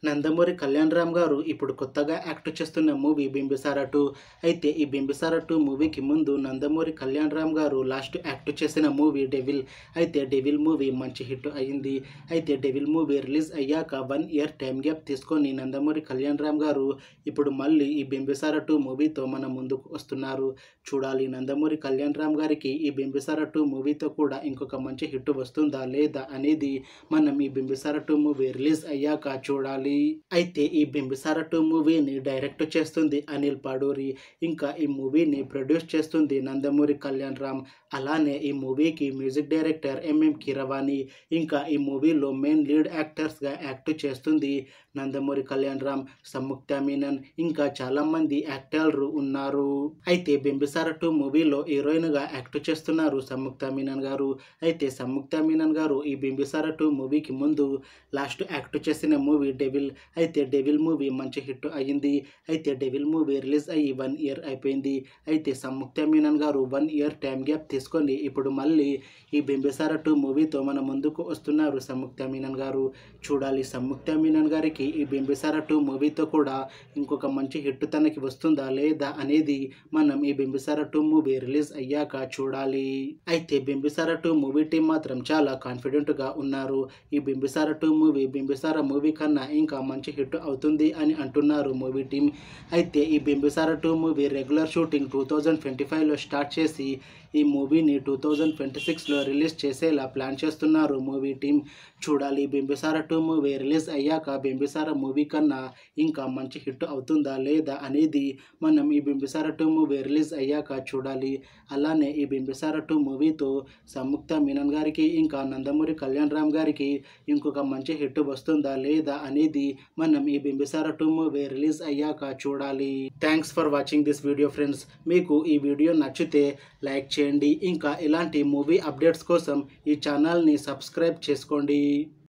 నందమూరి కళ్యాణ్ రామ్ గారు ఇప్పుడు కొత్తగా యాక్ట్ చేస్తున్న మూవీ 'బింబిసార 2'. అయితే ఈ 'బింబిసార 2' మూవీకి ముందు నందమూరి కళ్యాణ్ రామ్ గారు లాస్ట్ యాక్ట్ చేసిన మూవీ 'డెవిల్'. అయితే 'డెవిల్' మూవీ మంచి హిట్ అయింది. అయితే 'డెవిల్' మూవీ రిలీజ్ అయ్యాక 1 ఇయర్ టైం గ్యాప్ తీసుకొని నందమూరి కళ్యాణ్ రామ్ గారు ఇప్పుడు మళ్ళీ ఈ 'బింబిసార 2' మూవీతో మన ముందుకు వస్తున్నారు. చూడాలి నందమూరి కళ్యాణ్ రామ్ గారికి ఈ 'బింబిసార 2' మూవీతో కూడా ఇంకొక మంచి హిట్ వస్తుందా లేదా అనేది మనం ఈ 'బింబిసార 2' మూవీ రిలీజ్ అయ్యాక చూడాలి. అయితే ఈ 'బింబిసార 2' మూవీని డైరెక్ట్ చేస్తుంది అనిల్ పాడూరి. ఇంకా ఈ మూవీని ప్రొడ్యూస్ చేస్తుంది నందమూరి కళ్యాణ్ రామ్. అలానే ఈ మూవీకి మ్యూజిక్ డైరెక్టర్ ఎంఎం కీరవాణి. ఇంకా ఈ మూవీలో మెయిన్ లీడ్ యాక్టర్స్గా యాక్ట్ చేస్తుంది నందమూరి కళ్యాణ్ రామ్, సంయుక్త మీనన్, ఇంకా చాలామంది యాక్టర్లు ఉన్నారు. అయితే 'బింబిసార 2' మూవీలో హీరోయిన్గా యాక్ట్ చేస్తున్నారు సంయుక్త మీనన్ గారు. అయితే సంయుక్త మీనన్ గారు ఈ 'బింబిసార 2' మూవీకి ముందు లాస్ట్ యాక్ట్ చేసిన మూవీ 'డెవిల్'. అయితే 'డెవిల్' మూవీ మంచి హిట్ అయ్యింది. అయితే 'డెవిల్' మూవీ రిలీజ్ అయ్యి 1 ఇయర్ అయిపోయింది. అయితే సంయుక్త మీనన్ గారు 1 ఇయర్ టైం గ్యాప్ తీసుకొని ఇప్పుడు మళ్ళీ ఈ 'బింబిసార 2' మూవీతో మన ముందుకు వస్తున్నారు సంయుక్త మీనన్ గారు. చూడాలి సంయుక్త మీనన్ గారికి ఈ 'బింబిసార 2' మూవీతో కూడా ఇంకొక మంచి హిట్ తనకి వస్తుందా లేదా అనేది మనం ఈ 'బింబిసార 2' మూవీ రిలీజ్ అయ్యాక చూడాలి. అయితే 'బింబిసార 2' మూవీ టీం మాత్రం చాలా కాన్ఫిడెంట్గా ఉన్నారు. ఈ 'బింబిసార 2' మూవీ 'బింబిసార' మూవీ కన్నా ఇంకా మంచి హిట్ అవుతుంది అని అంటున్నారు మూవీ టీం. అయితే ఈ 'బింబిసార 2' మూవీ రెగ్యులర్ షూటింగ్ 2025లో స్టార్ట్ చేసి ఈ మూవీని 2026లో రిలీజ్ చేసేలా ప్లాన్ చేస్తున్నారు మూవీ టీం. చూడాలి 'బింబిసార 2' మూవీ రిలీజ్ అయ్యాక 'బింబిసార' మూవీ కన్నా ఇంకా మంచి హిట్ అవుతుందా లేదా అనేది మనం ఈ 'బింబిసార 2' మూవీ రిలీజ్ అయ్యాక చూడాలి. అలానే ఈ 'బింబిసార 2' మూవీతో సంయుక్త మీనన్ గారికి ఇంకా నందమూరి కళ్యాణ్ రామ్ గారికి ఇంకొక మంచి హిట్ వస్తుందా లేదా అనేది మనం ఈ 'బింబిసార 2' మూవీ రిలీజ్ అయ్యాక చూడాలి. Thanks for watching this video friends. మీకు ఈ వీడియో నచ్చితే లైక్ చేయండి. ఇంకా ఇలాంటి మూవీ అప్డేట్స్ కోసం ఈ ఛానల్ని సబ్స్క్రైబ్ చేసుకోండి.